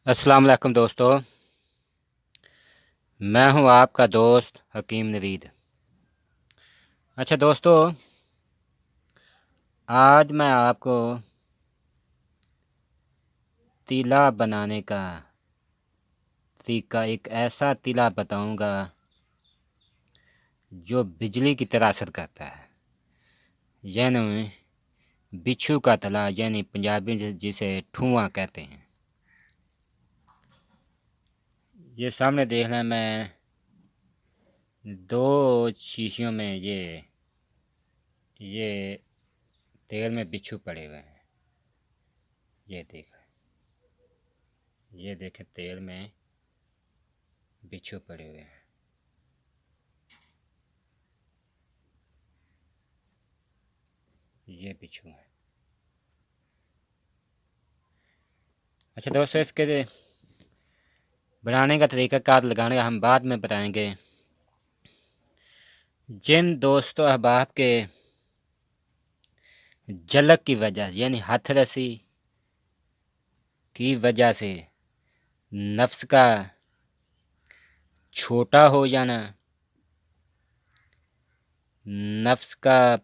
अस्सलाम वालेकुम दोस्तों। मैं हूं आपका दोस्त हकीम नवीद। अच्छा दोस्तों, आज मैं आपको तीला बनाने का तरीका, एक ऐसा तीला बताऊंगा जो बिजली की तरह असर करता है, यानी बिच्छू का तला, यानी पंजाबी में जिसे ठुआ कहते हैं। ये सामने देख लें, मैं दो शीशियों में ये तेल में बिच्छू पड़े हुए हैं। ये देखें तेल में बिच्छू पड़े हुए हैं। ये बिच्छू है। अच्छा दोस्तों, इसके बनाने का तरीक़ाकार लगाने का हम बाद में बताएंगे। जिन दोस्तों अहबाब के जलक की वजह यानी हथरसी की वजह से नफ्स का छोटा हो जाना, नफ्स का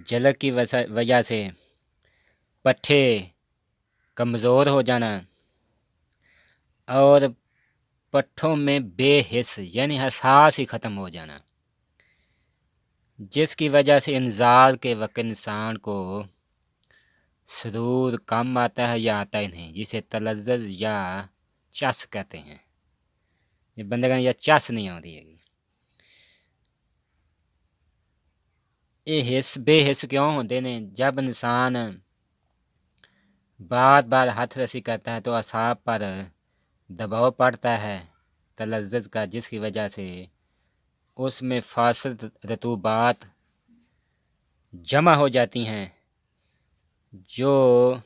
जलक की वजह से पट्ठे कमज़ोर हो जाना और पट्ठों में बेहिस यानी एहसास ही ख़त्म हो जाना, जिसकी वजह से इंजाल के वक्त इंसान को सुरूर कम आता है या आता ही नहीं, जिसे तलज़्ज़ुज़ या चस कहते हैं। ये बंदे का या चस नहीं आती है। ये हिस्स बेहिस क्यों होते ने? जब इंसान बार बार हाथ रसी करता है तो असाब पर दबाव पड़ता है तलज़्ज़ुज़ का, जिसकी वजह से उसमें फासिद रतूबात जमा हो जाती हैं जो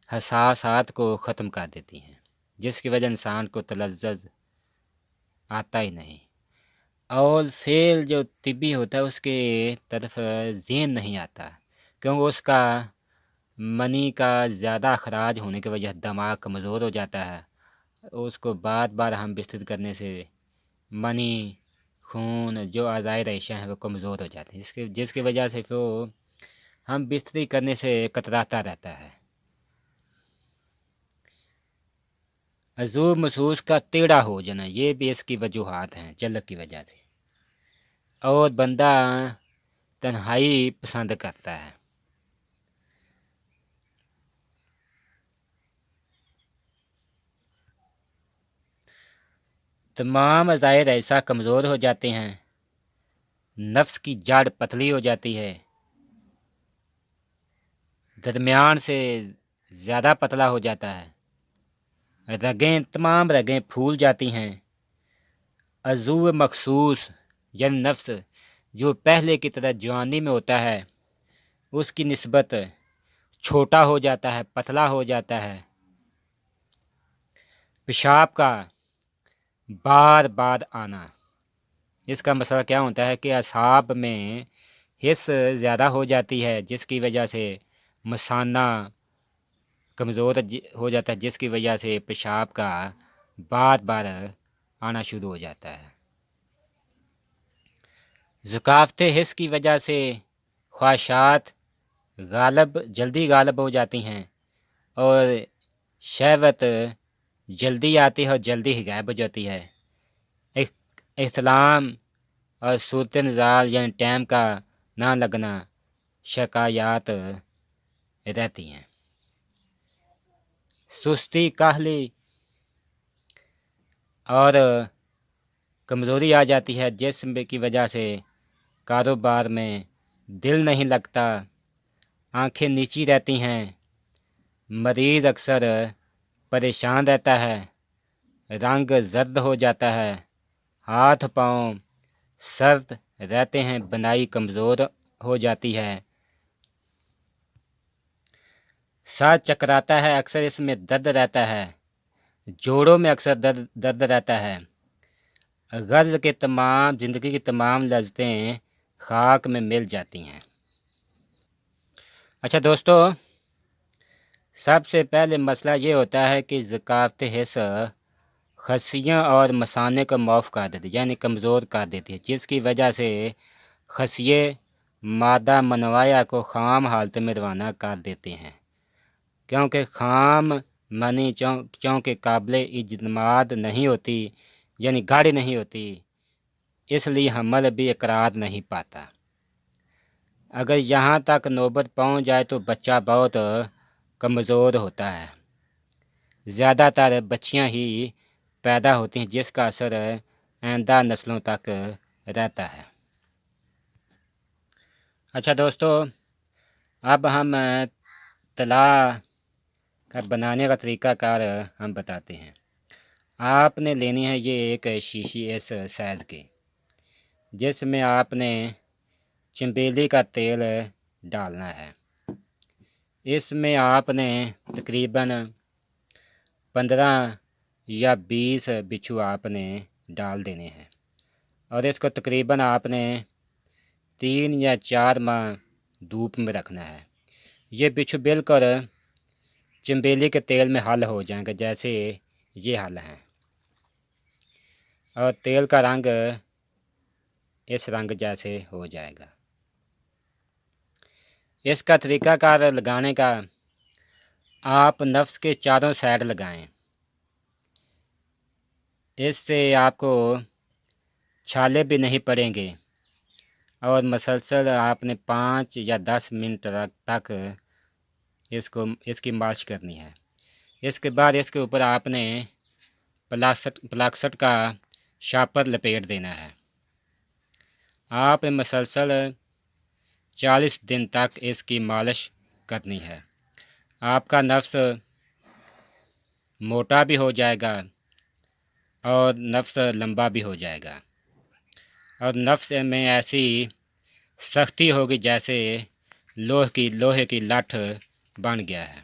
हसासात को ख़त्म कर देती हैं, जिसकी वजह इंसान को तलज़्ज़ुज़ आता ही नहीं। और फेल जो तिब्बी होता है उसके तरफ ज़हन नहीं आता, क्योंकि उसका मनी का ज़्यादा अखराज होने की वजह दिमाग कमज़ोर हो जाता है। उसको बार बार हम बिस्तर करने से मनी खून जो अज़ाई रेशा हैं वो कमज़ोर हो जाते हैं, जिसकी वजह से वो हम बिस्तरी करने से कतराता रहता है। अज़ूब महसूस का टेढ़ा हो जाना, ये भी इसकी वजूहात हैं जलक की वजह से। और बंदा तन्हाई पसंद करता है। तमाम अज़ायर ऐसा कमज़ोर हो जाते हैं, नफ्स की जड़ पतली हो जाती है, दरमियान से ज़्यादा पतला हो जाता है, तमाम रगें फूल जाती हैं। अज़ू मखसूस यानी नफ्स जो पहले की तरह जवानी में होता है उसकी निस्बत छोटा हो जाता है, पतला हो जाता है। पेशाब का बार बार आना, इसका मसला क्या होता है कि असाब में हिस्स ज़्यादा हो जाती है, जिसकी वजह से मसाना कमज़ोर हो जाता है, जिसकी वजह से पेशाब का बार बार आना शुरू हो जाता है। ज़ुकाफ़त हिस्स की वजह से ख्वाहिशात जल्दी गालब हो जाती हैं और शहवत जल्दी आती है और जल्दी ही गायब हो जाती है। इख्तिलाम और सूरत नज़ार यानी टाइम का ना लगना शिकायत रहती हैं। सुस्ती, काहली और कमज़ोरी आ जाती है, जिस्म की वजह से कारोबार में दिल नहीं लगता, आंखें नीची रहती हैं, मरीज़ अक्सर परेशान रहता है, रंग जर्द हो जाता है, हाथ पाँव सर्द रहते हैं, बनाई कमज़ोर हो जाती है, सर चकराता है, अक्सर इसमें दर्द रहता है, जोड़ों में अक्सर दर्द रहता है। गर्ज के तमाम ज़िंदगी की तमाम लज़्ज़तें खाक में मिल जाती हैं। अच्छा दोस्तों, सबसे पहले मसला ये होता है कि ज़कात हिस्सा खसियाँ और मसाने को माफ़ कर देती, यानी कमज़ोर कर देती है, जिसकी वजह से खसिये मादा मनवाया को ख़ाम हालत में रवाना कर देते हैं, क्योंकि ख़ाम मनी चूँकि काबिल इजमाद नहीं होती, यानी गाढ़ी नहीं होती, इसलिए हमल भी इकरार नहीं पाता। अगर यहाँ तक नौबत पहुँच जाए तो बच्चा बहुत कमज़ोर होता है। ज़्यादातर बच्चियाँ ही पैदा होती हैं, जिसका असर आइंदा नस्लों तक रहता है। अच्छा दोस्तों, अब हम तला का बनाने का तरीक़ाकार हम बताते हैं। आपने लेनी है ये एक शीशी इस साइज़ की, जिसमें आपने चमेली का तेल डालना है। इसमें आपने तकरीबन 15 या 20 बिच्छू आपने डाल देने हैं और इसको तकरीबन आपने 3 या 4 माह धूप में रखना है। ये बिच्छू बिल्कुल चमेली के तेल में हल हो जाएंगे, जैसे ये हल हैं, और तेल का रंग इस रंग जैसे हो जाएगा। इसका तरीक़ाकार लगाने का, आप नफ्स के चारों साइड लगाएं। इससे आपको छाले भी नहीं पड़ेंगे और मसलसल आपने 5 या 10 मिनट तक इसकी मालिश करनी है। इसके बाद इसके ऊपर आपने प्लास्टिक का शापर लपेट देना है। आप मसलसल 40 दिन तक इसकी मालिश करनी है। आपका नफ्स मोटा भी हो जाएगा और नफ्स लंबा भी हो जाएगा और नफ्स में ऐसी सख्ती होगी जैसे लोहे की लठ बन गया है।